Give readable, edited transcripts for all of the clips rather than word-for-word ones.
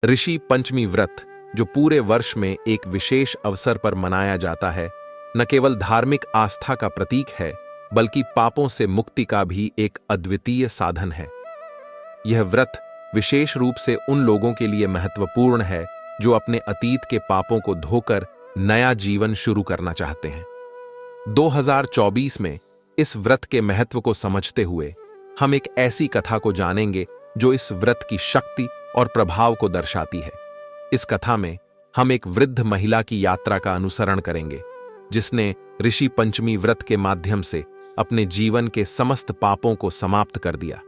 ऋषि पंचमी व्रत, जो पूरे वर्ष में एक विशेष अवसर पर मनाया जाता है, न केवल धार्मिक आस्था का प्रतीक है, बल्कि पापों से मुक्ति का भी एक अद्वितीय साधन है। यह व्रत विशेष रूप से उन लोगों के लिए महत्वपूर्ण है जो अपने अतीत के पापों को धोकर नया जीवन शुरू करना चाहते हैं। 2024 में इस व्रत के महत्व को समझते हुए हम एक ऐसी कथा को जानेंगे जो इस व्रत की शक्ति और प्रभाव को दर्शाती है। इस कथा में हम एक वृद्ध महिला की यात्रा का अनुसरण करेंगे, जिसने ऋषि पंचमी व्रत के माध्यम से अपने जीवन के समस्त पापों को समाप्त कर दिया।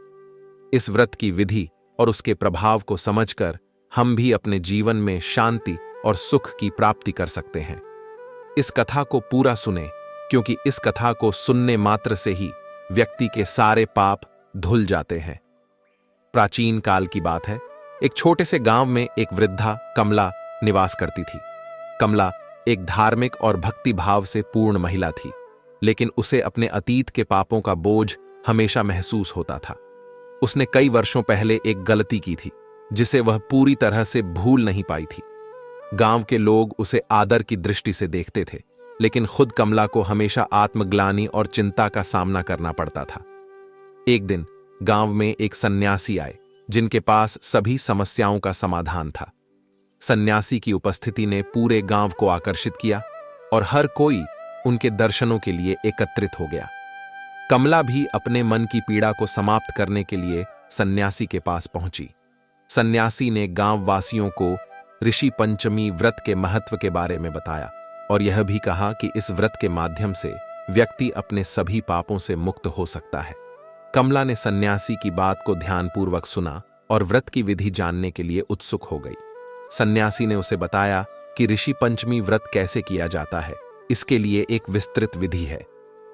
इस व्रत की विधि और उसके प्रभाव को समझकर हम भी अपने जीवन में शांति और सुख की प्राप्ति कर सकते हैं। इस कथा को पूरा सुने, क्योंकि इस कथा को सुनने मात्र से ही व्यक्ति के सारे पाप धुल जाते हैं। प्राचीन काल की बात है। एक छोटे से गांव में एक वृद्धा कमला निवास करती थी। कमला एक धार्मिक और भक्ति भाव से पूर्ण महिला थी, लेकिन उसे अपने अतीत के पापों का बोझ हमेशा महसूस होता था। उसने कई वर्षों पहले एक गलती की थी, जिसे वह पूरी तरह से भूल नहीं पाई थी। गांव के लोग उसे आदर की दृष्टि से देखते थे, लेकिन खुद कमला को हमेशा आत्मग्लानि और चिंता का सामना करना पड़ता था। एक दिन गांव में एक सन्यासी आए, जिनके पास सभी समस्याओं का समाधान था। सन्यासी की उपस्थिति ने पूरे गांव को आकर्षित किया और हर कोई उनके दर्शनों के लिए एकत्रित हो गया। कमला भी अपने मन की पीड़ा को समाप्त करने के लिए सन्यासी के पास पहुंची। सन्यासी ने गांव वासियों को ऋषि पंचमी व्रत के महत्व के बारे में बताया और यह भी कहा कि इस व्रत के माध्यम से व्यक्ति अपने सभी पापों से मुक्त हो सकता है। कमला ने सन्यासी की बात को ध्यानपूर्वक सुना और व्रत की विधि जानने के लिए उत्सुक हो गई। सन्यासी ने उसे बताया कि ऋषि पंचमी व्रत कैसे किया जाता है। इसके लिए एक विस्तृत विधि है।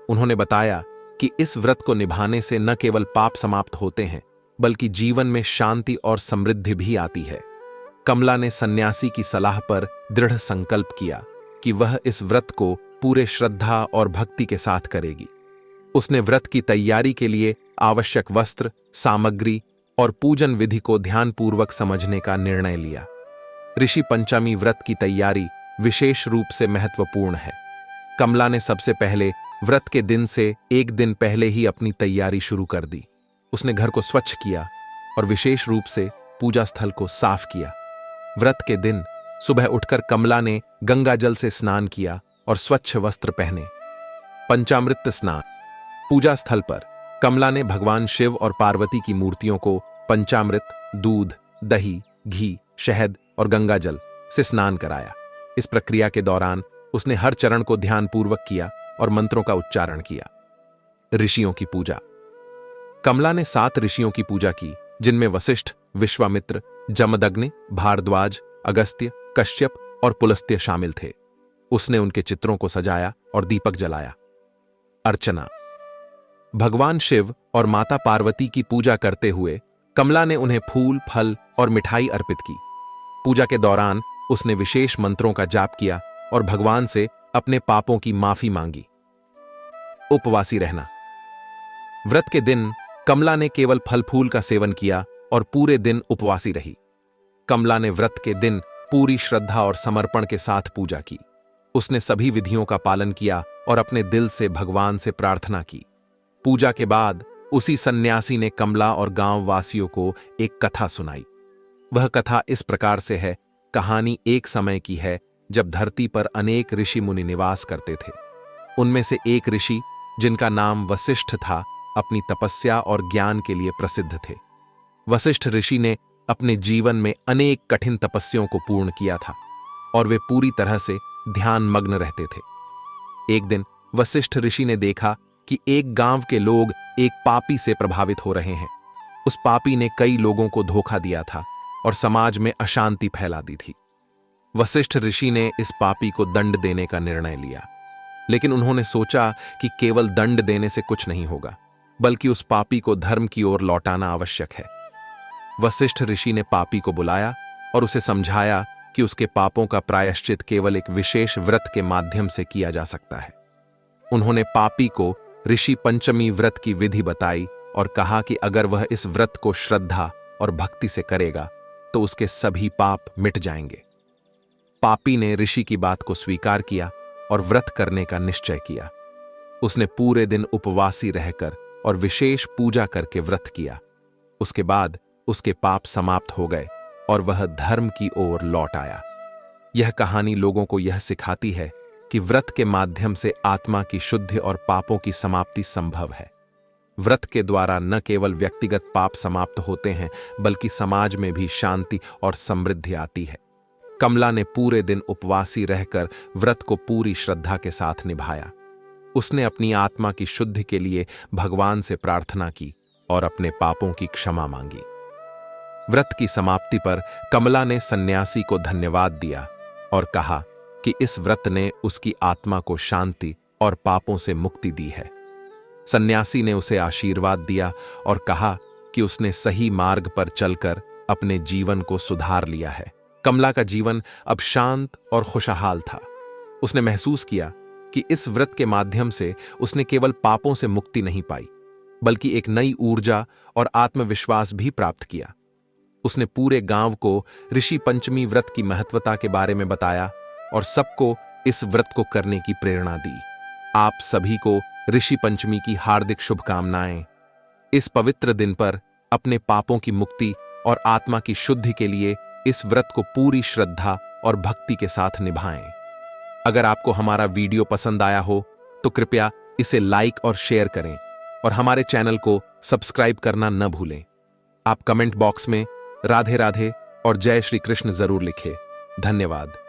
उन्होंने बताया कि इस व्रत को निभाने से न केवल पाप समाप्त होते हैं, बल्कि जीवन में शांति और समृद्धि भी आती है। कमला ने सन्यासी की सलाह पर दृढ़ संकल्प किया कि वह इस व्रत को पूरे श्रद्धा और भक्ति के साथ करेगी। उसने व्रत की तैयारी के लिए आवश्यक वस्त्र, सामग्री और पूजन विधि को ध्यानपूर्वक समझने का निर्णय लिया। ऋषि पंचमी व्रत की तैयारी विशेष रूप से महत्वपूर्ण है। कमला ने सबसे पहले व्रत के दिन से एक दिन पहले ही अपनी तैयारी शुरू कर दी। उसने घर को स्वच्छ किया और विशेष रूप से पूजा स्थल को साफ किया। व्रत के दिन सुबह उठकर कमला ने गंगा जल से स्नान किया और स्वच्छ वस्त्र पहने। पंचामृत स्नान। पूजा स्थल पर कमला ने भगवान शिव और पार्वती की मूर्तियों को पंचामृत, दूध, दही, घी, शहद और गंगा जल से स्नान कराया। इस प्रक्रिया के दौरान उसने हर चरण को ध्यानपूर्वक किया और मंत्रों का उच्चारण किया। ऋषियों की पूजा। कमला ने 7 ऋषियों की पूजा की, जिनमें वशिष्ठ, विश्वामित्र, जमदग्नि, भारद्वाज, अगस्त्य, कश्यप और पुलस्त्य शामिल थे। उसने उनके चित्रों को सजाया और दीपक जलाया। अर्चना। भगवान शिव और माता पार्वती की पूजा करते हुए कमला ने उन्हें फूल, फल और मिठाई अर्पित की। पूजा के दौरान उसने विशेष मंत्रों का जाप किया और भगवान से अपने पापों की माफी मांगी। उपवासी रहना। व्रत के दिन कमला ने केवल फल फूल का सेवन किया और पूरे दिन उपवासी रही। कमला ने व्रत के दिन पूरी श्रद्धा और समर्पण के साथ पूजा की। उसने सभी विधियों का पालन किया और अपने दिल से भगवान से प्रार्थना की। पूजा के बाद उसी सन्यासी ने कमला और गांव वासियों को एक कथा सुनाई। वह कथा इस प्रकार से है। कहानी एक समय की है जब धरती पर अनेक ऋषि मुनि निवास करते थे। उनमें से एक ऋषि, जिनका नाम वशिष्ठ था, अपनी तपस्या और ज्ञान के लिए प्रसिद्ध थे। वशिष्ठ ऋषि ने अपने जीवन में अनेक कठिन तपस्याओं को पूर्ण किया था और वे पूरी तरह से ध्यान मग्न रहते थे। एक दिन वशिष्ठ ऋषि ने देखा कि एक गांव के लोग एक पापी से प्रभावित हो रहे हैं। उस पापी ने कई लोगों को धोखा दिया था और समाज में अशांति फैला दी थी। वशिष्ठ ऋषि ने इस पापी को दंड देने का निर्णय लिया, लेकिन उन्होंने सोचा कि केवल दंड देने से कुछ नहीं होगा, बल्कि उस पापी को धर्म की ओर लौटाना आवश्यक है। वशिष्ठ ऋषि ने पापी को बुलाया और उसे समझाया कि उसके पापों का प्रायश्चित केवल एक विशेष व्रत के माध्यम से किया जा सकता है। उन्होंने पापी को ऋषि पंचमी व्रत की विधि बताई और कहा कि अगर वह इस व्रत को श्रद्धा और भक्ति से करेगा तो उसके सभी पाप मिट जाएंगे। पापी ने ऋषि की बात को स्वीकार किया और व्रत करने का निश्चय किया। उसने पूरे दिन उपवासी रहकर और विशेष पूजा करके व्रत किया। उसके बाद उसके पाप समाप्त हो गए और वह धर्म की ओर लौट आया। यह कहानी लोगों को यह सिखाती है कि व्रत के माध्यम से आत्मा की शुद्धि और पापों की समाप्ति संभव है। व्रत के द्वारा न केवल व्यक्तिगत पाप समाप्त होते हैं, बल्कि समाज में भी शांति और समृद्धि आती है। कमला ने पूरे दिन उपवासी रहकर व्रत को पूरी श्रद्धा के साथ निभाया। उसने अपनी आत्मा की शुद्धि के लिए भगवान से प्रार्थना की और अपने पापों की क्षमा मांगी। व्रत की समाप्ति पर कमला ने सन्यासी को धन्यवाद दिया और कहा कि इस व्रत ने उसकी आत्मा को शांति और पापों से मुक्ति दी है। सन्यासी ने उसे आशीर्वाद दिया और कहा कि उसने सही मार्ग पर चलकर अपने जीवन को सुधार लिया है। कमला का जीवन अब शांत और खुशहाल था। उसने महसूस किया कि इस व्रत के माध्यम से उसने केवल पापों से मुक्ति नहीं पाई, बल्कि एक नई ऊर्जा और आत्मविश्वास भी प्राप्त किया। उसने पूरे गांव को ऋषि पंचमी व्रत की महत्वता के बारे में बताया और सबको इस व्रत को करने की प्रेरणा दी। आप सभी को ऋषि पंचमी की हार्दिक शुभकामनाएं। इस पवित्र दिन पर अपने पापों की मुक्ति और आत्मा की शुद्धि के लिए इस व्रत को पूरी श्रद्धा और भक्ति के साथ निभाएं। अगर आपको हमारा वीडियो पसंद आया हो तो कृपया इसे लाइक और शेयर करें और हमारे चैनल को सब्सक्राइब करना न भूलें। आप कमेंट बॉक्स में राधे राधे और जय श्री कृष्ण जरूर लिखें। धन्यवाद।